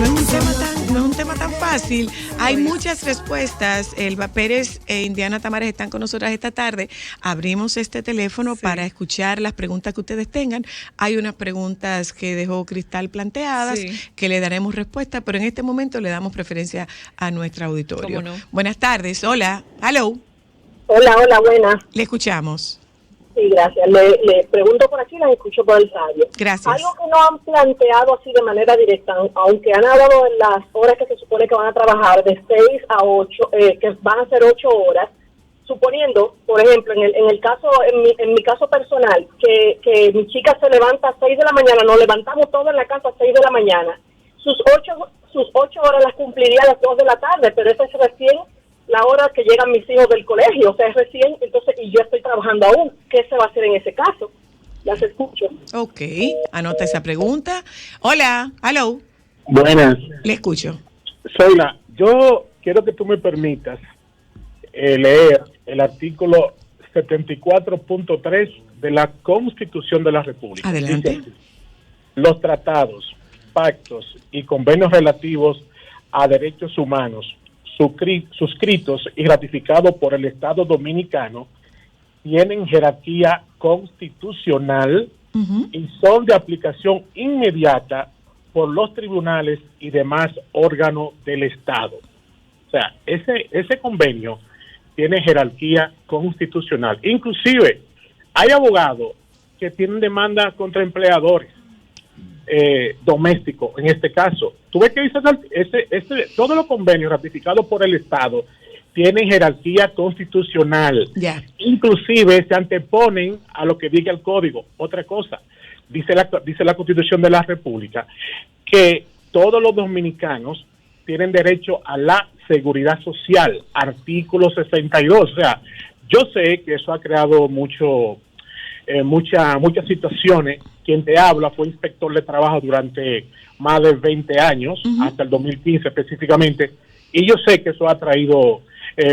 no es un tema tan, no es un tema tan fácil. Hay muchas respuestas. Elba Pérez e Indiana Tamares están con nosotras esta tarde. Abrimos este teléfono para escuchar las preguntas que ustedes tengan. Hay unas preguntas que dejó Cristal planteadas que le daremos respuesta, pero en este momento le damos preferencia a nuestro auditorio. ¿Cómo no? Buenas tardes. Hola. Hello. Hola, buenas. Le escuchamos. Sí, gracias. Le pregunto por aquí, las escucho por el radio. Gracias. Algo que no han planteado así de manera directa, aunque han hablado en las horas que se supone que van a trabajar, de 6 a 8, que van a ser 8 horas, suponiendo, por ejemplo, en mi caso personal, que mi chica se levanta a 6 de la mañana, nos levantamos todos en la casa a 6 de la mañana, sus 8 horas las cumpliría a las 2 de la tarde, pero eso es recién la hora que llegan mis hijos del colegio, o sea, es recién, entonces, y yo estoy trabajando aún. ¿Qué se va a hacer en ese caso? Las escucho. Ok, anota esa pregunta. Hola, hello. Buenas. Le escucho. Zoila, yo quiero que tú me permitas leer el artículo 74.3 de la Constitución de la República. Adelante. Dice así: los tratados, pactos y convenios relativos a derechos humanos suscritos y ratificados por el Estado Dominicano tienen jerarquía constitucional y son de aplicación inmediata por los tribunales y demás órganos del Estado. O sea, ese convenio tiene jerarquía constitucional. Inclusive, hay abogados que tienen demanda contra empleadores domésticos, en este caso. Tú ves que dice todos los convenios ratificados por el Estado tienen jerarquía constitucional. Inclusive se anteponen a lo que diga el código. Otra cosa, dice la Constitución de la República que todos los dominicanos tienen derecho a la seguridad social, artículo 62. O sea, yo sé que eso ha creado muchas situaciones. Quien te habla fue inspector de trabajo durante más de 20 años, hasta el 2015 específicamente, y yo sé que eso ha traído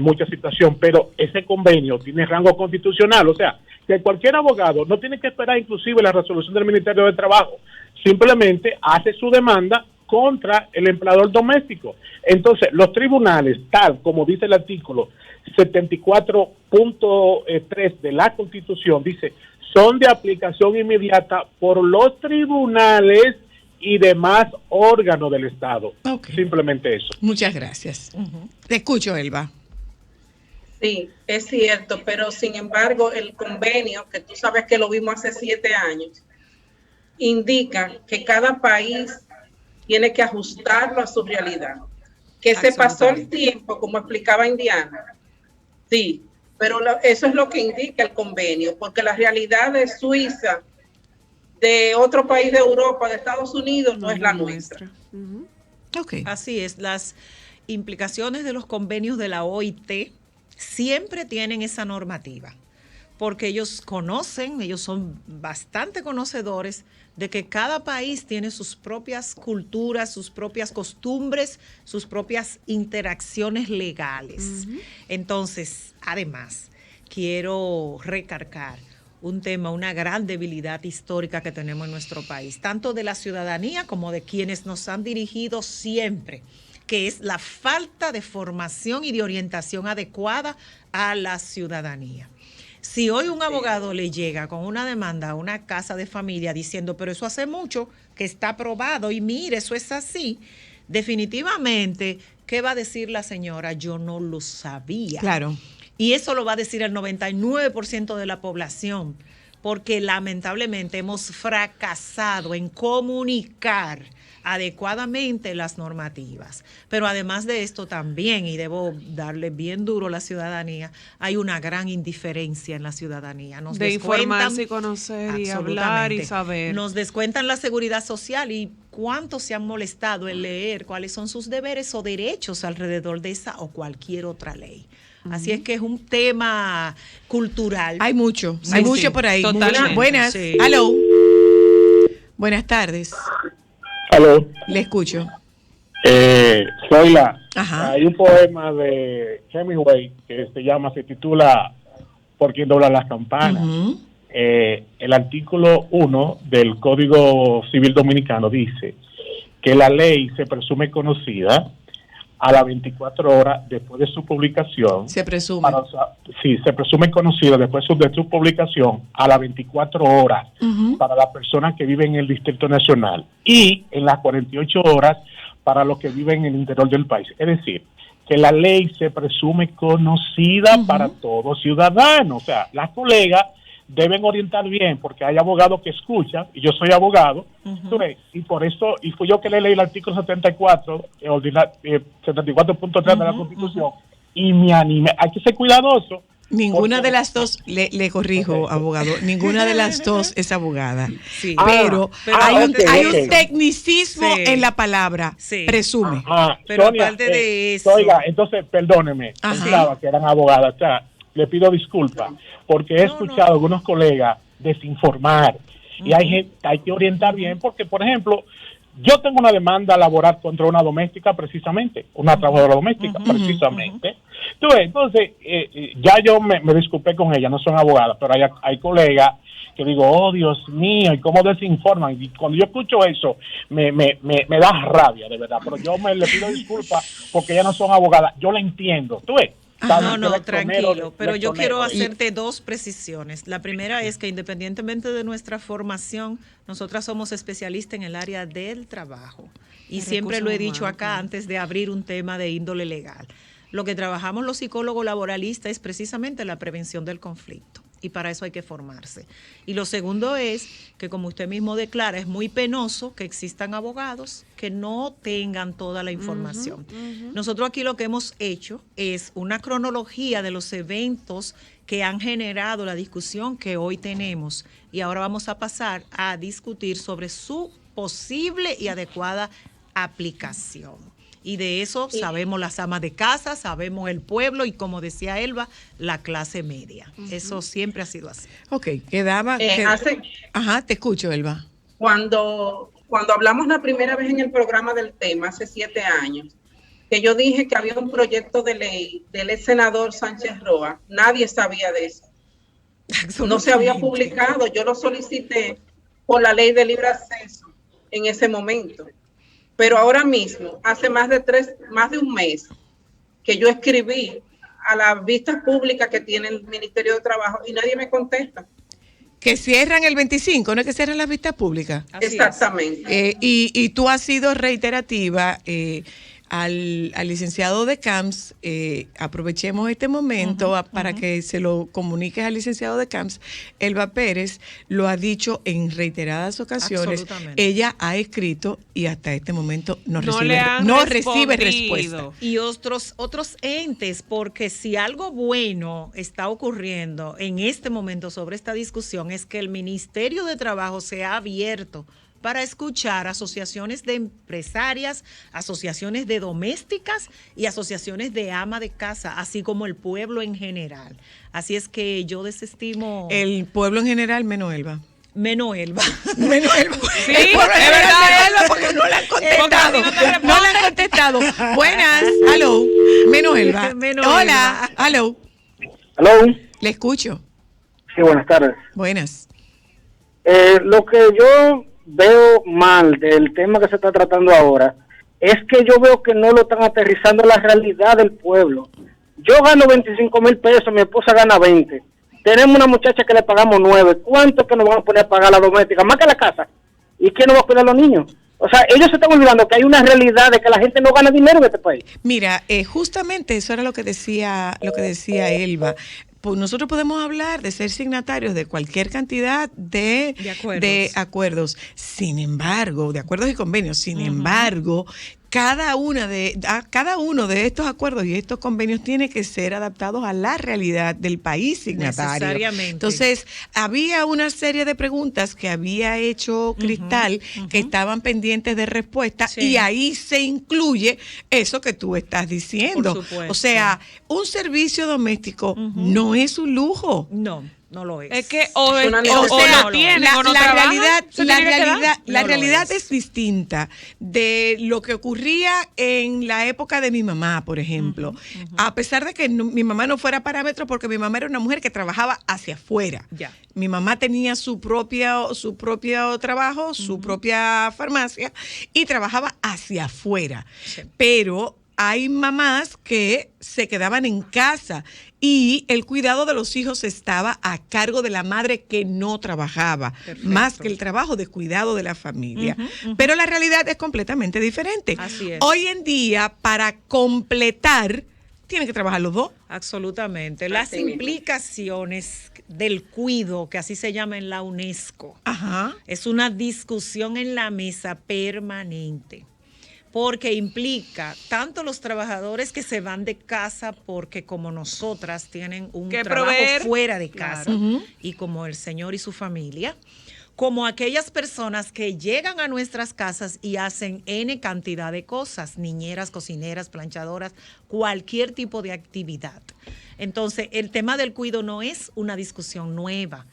mucha situación, pero ese convenio tiene rango constitucional. O sea, que cualquier abogado no tiene que esperar inclusive la resolución del Ministerio de Trabajo, simplemente hace su demanda contra el empleador doméstico. Entonces, los tribunales, tal como dice el artículo 74.3 de la Constitución, dice, son de aplicación inmediata por los tribunales y demás órganos del Estado. Simplemente eso. Muchas gracias. Te escucho, Elba. Sí, es cierto, pero sin embargo el convenio, que tú sabes que lo vimos hace 7 años, indica que cada país tiene que ajustarlo a su realidad. Que se pasó el tiempo, como explicaba Indiana. Sí, pero eso es lo que indica el convenio, porque la realidad de Suiza, de otro país de Europa, de Estados Unidos, no es la nuestra. Así es, las implicaciones de los convenios de la OIT siempre tienen esa normativa, porque ellos son bastante conocedores de que cada país tiene sus propias culturas, sus propias costumbres, sus propias interacciones legales. Entonces, además, quiero recargar un tema, una gran debilidad histórica que tenemos en nuestro país, tanto de la ciudadanía como de quienes nos han dirigido siempre, que es la falta de formación y de orientación adecuada a la ciudadanía. Si hoy un abogado le llega con una demanda a una casa de familia diciendo, pero eso hace mucho que está aprobado y mire, eso es así, definitivamente, ¿qué va a decir la señora? Yo no lo sabía. Claro. Y eso lo va a decir el 99% de la población, porque lamentablemente hemos fracasado en comunicar adecuadamente las normativas. Pero además de esto también, y debo darle bien duro a la ciudadanía, hay una gran indiferencia en la ciudadanía. Nos de informarse y conocer y hablar y saber. Nos descuentan la seguridad social y cuántos se han molestado en leer cuáles son sus deberes o derechos alrededor de esa o cualquier otra ley. Así es que es un tema cultural. Hay mucho por ahí. Totalmente. Buenas. Sí. Hello. Buenas tardes. Aló. Le escucho. Zoila, Ajá. hay un poema de Hemingway que se titula Por quien dobla las campanas. El artículo 1 del Código Civil Dominicano dice que la ley se presume conocida a las 24 horas después de su publicación. Se presume. Sí, se presume conocida después de su publicación a las 24 horas para las personas que viven en el Distrito Nacional y en las 48 horas para los que viven en el interior del país. Es decir, que la ley se presume conocida para todo ciudadano. O sea, las colegas deben orientar bien, porque hay abogados que escuchan, y yo soy abogado, y por eso, y fui yo que le leí el artículo 74, 74.3 de la Constitución, y me animé. Hay que ser cuidadoso. Ninguna de las dos, le corrijo, abogado, ninguna de las dos es abogada. Sí. Pero hay un tecnicismo en la palabra, presume. Pero Sonia, aparte de eso. Oiga, entonces, perdóneme, pensaba que eran abogadas, o sea, le pido disculpas, porque he escuchado a algunos colegas desinformar, y hay que orientar bien, porque, por ejemplo, yo tengo una demanda laboral contra una doméstica, precisamente, una trabajadora doméstica, precisamente. Entonces, ya yo me disculpé con ella, no son abogadas, pero hay colegas que digo, oh Dios mío, y cómo desinforman, y cuando yo escucho eso, me da rabia, de verdad, pero yo le pido disculpas porque ellas no son abogadas, yo la entiendo, ¿tú ves? No, tranquilo, pero yo quiero hacerte dos precisiones. La primera es que independientemente de nuestra formación, nosotras somos especialistas en el área del trabajo. Y siempre lo he dicho acá antes de abrir un tema de índole legal. Lo que trabajamos los psicólogos laboralistas es precisamente la prevención del conflicto. Y para eso hay que formarse. Y lo segundo es que, como usted mismo declara, es muy penoso que existan abogados que no tengan toda la información. Nosotros aquí lo que hemos hecho es una cronología de los eventos que han generado la discusión que hoy tenemos. Y ahora vamos a pasar a discutir sobre su posible y adecuada aplicación. Y de eso sabemos las amas de casa, sabemos el pueblo y, como decía Elba, la clase media. Eso siempre ha sido así. Ok, quedaba... te escucho, Elba. Cuando hablamos la primera vez en el programa del tema, hace 7 años, que yo dije que había un proyecto de ley del ex senador Sánchez Roa, nadie sabía de eso. No se había publicado, yo lo solicité por la ley de libre acceso en ese momento. Pero ahora mismo, hace más de un mes, que yo escribí a las vistas públicas que tiene el Ministerio de Trabajo y nadie me contesta. Que cierran el 25, ¿no es que cierran las vistas públicas? Exactamente. Y tú has sido reiterativa al licenciado de CAMS, aprovechemos este momento para que se lo comuniques al licenciado de CAMS. Elba Pérez lo ha dicho en reiteradas ocasiones. Ella ha escrito y hasta este momento no recibe respuesta. Y otros entes, porque si algo bueno está ocurriendo en este momento sobre esta discusión es que el Ministerio de Trabajo se ha abierto para escuchar asociaciones de empresarias, asociaciones de domésticas y asociaciones de ama de casa, así como el pueblo en general. Así es que yo desestimo... El pueblo en general, menos Elba. Menos Elba. Menos Elba. Sí, es verdad, Elba, porque no la han contestado. No la han contestado. Buenas. Hello. Menos Elba. Hola. Hello. Hello. Le escucho. Sí, buenas tardes. Buenas. Lo que yo veo mal del tema que se está tratando ahora es que yo veo que no lo están aterrizando a la realidad del pueblo. Yo gano 25 mil pesos, mi esposa gana 20. Tenemos una muchacha que le pagamos 9. ¿Cuánto es que nos van a poner a pagar la doméstica? Más que la casa. ¿Y quién nos va a cuidar a los niños? O sea, ellos se están olvidando que hay una realidad de que la gente no gana dinero en este país. Mira, justamente eso era lo que decía Elba. Nosotros podemos hablar de ser signatarios de cualquier cantidad de acuerdos. Sin embargo, de acuerdos y convenios. Sin embargo, cada uno de estos acuerdos y estos convenios tiene que ser adaptados a la realidad del país signatario. Necesariamente. Entonces, había una serie de preguntas que había hecho Cristal que estaban pendientes de respuesta y ahí se incluye eso que tú estás diciendo. Por supuesto. O sea, un servicio doméstico no es un lujo. No. no lo es. Es que o lo tienen o no trabajan. La realidad es distinta de lo que ocurría en la época de mi mamá, por ejemplo. A pesar de que mi mamá no fuera parámetro, porque mi mamá era una mujer que trabajaba hacia afuera. Ya. Mi mamá tenía su propio trabajo, su propia farmacia y trabajaba hacia afuera. Sí. Pero hay mamás que se quedaban en casa y el cuidado de los hijos estaba a cargo de la madre que no trabajaba, más que el trabajo de cuidado de la familia. Pero la realidad es completamente diferente. Así es. Hoy en día, para completar, tienen que trabajar los dos. Absolutamente. Las implicaciones del cuido, que así se llama en la UNESCO, es una discusión en la mesa permanente, porque implica tanto los trabajadores que se van de casa porque como nosotras tienen un trabajo fuera de casa, y como el señor y su familia, como aquellas personas que llegan a nuestras casas y hacen N cantidad de cosas, niñeras, cocineras, planchadoras, cualquier tipo de actividad. Entonces, el tema del cuidado no es una discusión nueva.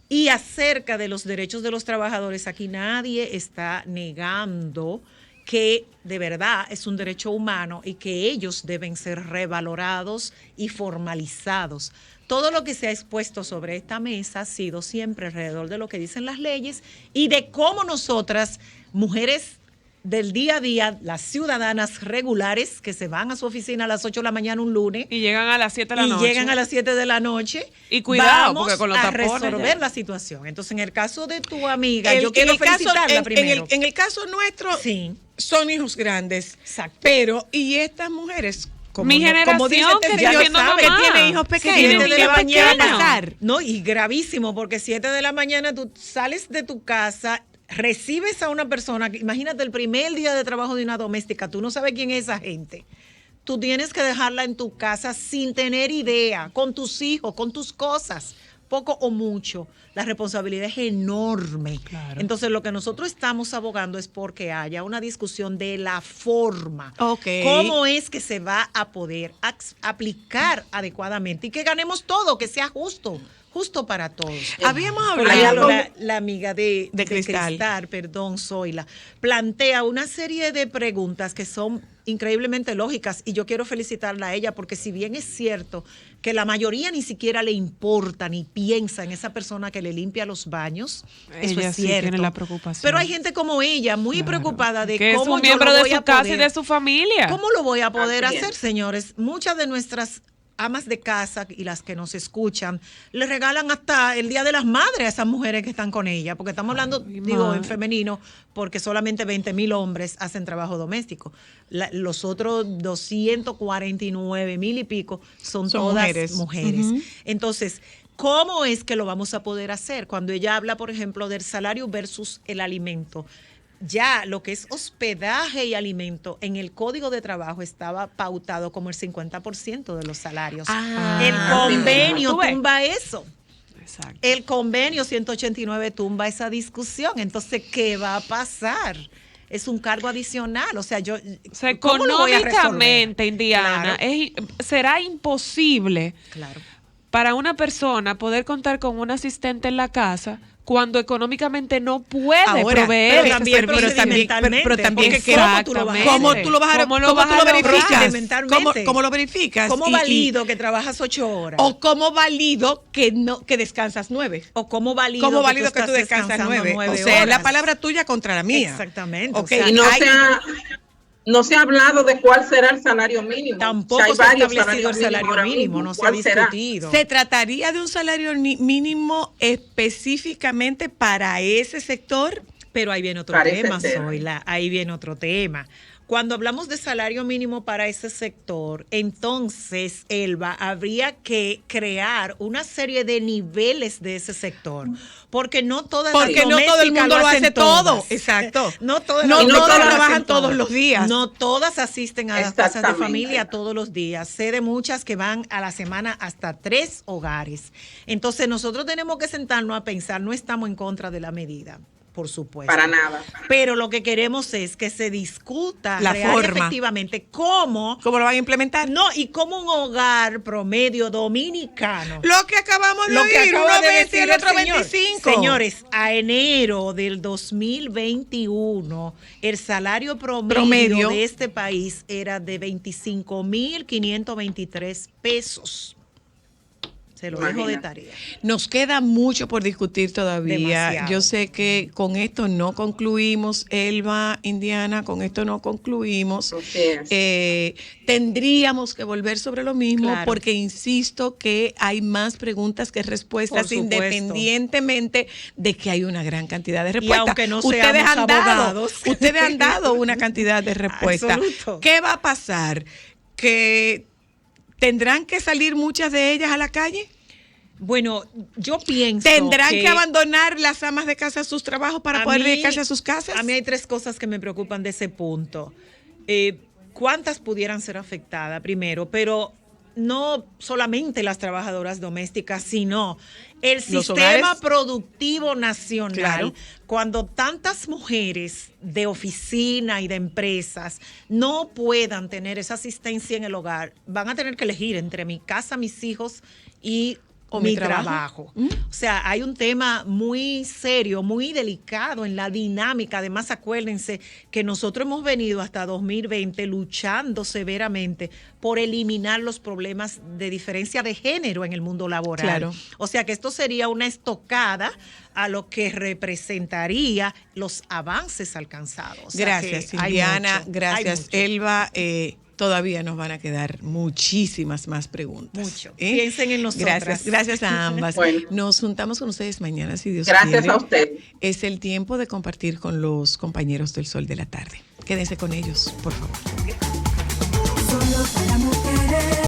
Y acerca de los derechos de los trabajadores, aquí nadie está negando que de verdad es un derecho humano y que ellos deben ser revalorados y formalizados. Todo lo que se ha expuesto sobre esta mesa ha sido siempre alrededor de lo que dicen las leyes y de cómo nosotras, mujeres del día a día, las ciudadanas regulares que se van a su oficina a las 8 de la mañana un lunes y llegan a las 7 de la noche. Y llegan a las 7 de la noche. Y cuidado, vamos porque con los tapones a resolver la situación. Entonces, en el caso de tu amiga, yo quiero felicitarla primero. En el caso nuestro, sí, son hijos grandes. Exacto. Pero, ¿y estas mujeres? Mi generación dice que tiene hijos pequeños. 7 de la mañana. No, y gravísimo, porque 7 de la mañana tú sales de tu casa, recibes a una persona, imagínate el primer día de trabajo de una doméstica, tú no sabes quién es esa gente. Tú tienes que dejarla en tu casa sin tener idea, con tus hijos, con tus cosas, poco o mucho. La responsabilidad es enorme. Claro. Entonces, lo que nosotros estamos abogando es porque haya una discusión de la forma. ¿Cómo es que se va a poder aplicar adecuadamente? Y que ganemos todo, que sea justo para todos. Habíamos hablado. La amiga de Cristal, Zoila, plantea una serie de preguntas que son increíblemente lógicas y yo quiero felicitarla a ella porque si bien es cierto que la mayoría ni siquiera le importa ni piensa en esa persona que le limpia los baños, eso es cierto. Tiene la preocupación. Pero hay gente como ella muy preocupada de que cómo es un miembro de su casa y de su familia. ¿Cómo lo voy a poder hacer, señores? Muchas de nuestras amas de casa y las que nos escuchan, le regalan hasta el Día de las Madres a esas mujeres que están con ella, porque estamos hablando, en femenino, porque solamente 20,000 hombres hacen trabajo doméstico. Los otros 249,000 y pico son todas mujeres. Entonces, ¿cómo es que lo vamos a poder hacer? Cuando ella habla, por ejemplo, del salario versus el alimento, ya lo que es hospedaje y alimento en el Código de Trabajo estaba pautado como el 50% de los salarios. El convenio tumba eso. Exacto. El convenio 189 tumba esa discusión. Entonces, ¿qué va a pasar? Es un cargo adicional. O sea, económicamente, Indiana, será imposible para una persona poder contar con un asistente en la casa cuando económicamente no puede proveer pero también ¿cómo tú lo verificas? ¿Cómo valido que trabajas 8 horas? ¿O cómo valido que descansas 9? ¿O cómo valido que tú descansas 9? O sea, horas? Es la palabra tuya contra la mía. Exactamente. Okay. Y no se ha hablado de cuál será el salario mínimo. Tampoco se ha establecido el salario mínimo, no se ha discutido. ¿Se trataría de un salario mínimo específicamente para ese sector? Pero ahí viene otro tema, Zoila, ahí viene otro tema. Cuando hablamos de salario mínimo para ese sector, entonces, Elba, habría que crear una serie de niveles de ese sector. Porque no todas las domésticas no todo el mundo lo hace todo. Exacto. No todas trabajan todos los días. No todas asisten a las casas de familia todos los días. Sé de muchas que van a la semana hasta 3 hogares. Entonces, nosotros tenemos que sentarnos a pensar, no estamos en contra de la medida. por supuesto. Para nada. Pero lo que queremos es que se discuta la forma, efectivamente cómo lo van a implementar. No, y cómo un hogar promedio dominicano. Lo que acabamos de oír, uno 20 y el otro 25. Señores, a enero del 2021, el salario promedio de este país era de 25.523 pesos. Se lo dejo de tarea. Nos queda mucho por discutir todavía. Demasiado. Yo sé que con esto no concluimos, Elba, Indiana, con esto no concluimos. Tendríamos que volver sobre lo mismo porque insisto que hay más preguntas que respuestas, independientemente de que hay una gran cantidad de respuestas. Y aunque no ustedes han dado una cantidad de respuestas. ¿Qué va a pasar? ¿Que tendrán que salir muchas de ellas a la calle? Bueno, yo pienso ¿Tendrán que abandonar las amas de casa sus trabajos para poder dedicarse a sus casas? A mí hay 3 cosas que me preocupan de ese punto. ¿Cuántas pudieran ser afectadas? Primero, pero no solamente las trabajadoras domésticas, sino el sistema productivo nacional. Claro. Cuando tantas mujeres de oficina y de empresas no puedan tener esa asistencia en el hogar, van a tener que elegir entre mi casa, mis hijos y mi trabajo. O sea, hay un tema muy serio, muy delicado en la dinámica. Además, acuérdense que nosotros hemos venido hasta 2020 luchando severamente por eliminar los problemas de diferencia de género en el mundo laboral. Claro. O sea, que esto sería una estocada a lo que representaría los avances alcanzados. O sea, gracias, Indiana. Gracias, Elba. Todavía nos van a quedar muchísimas más preguntas. Mucho. Piensen en nosotras. Gracias a ambas. Bueno. Nos juntamos con ustedes mañana, si Dios quiere. Gracias a usted. Es el tiempo de compartir con los compañeros del Sol de la Tarde. Quédense con ellos, por favor. Solo para mujeres.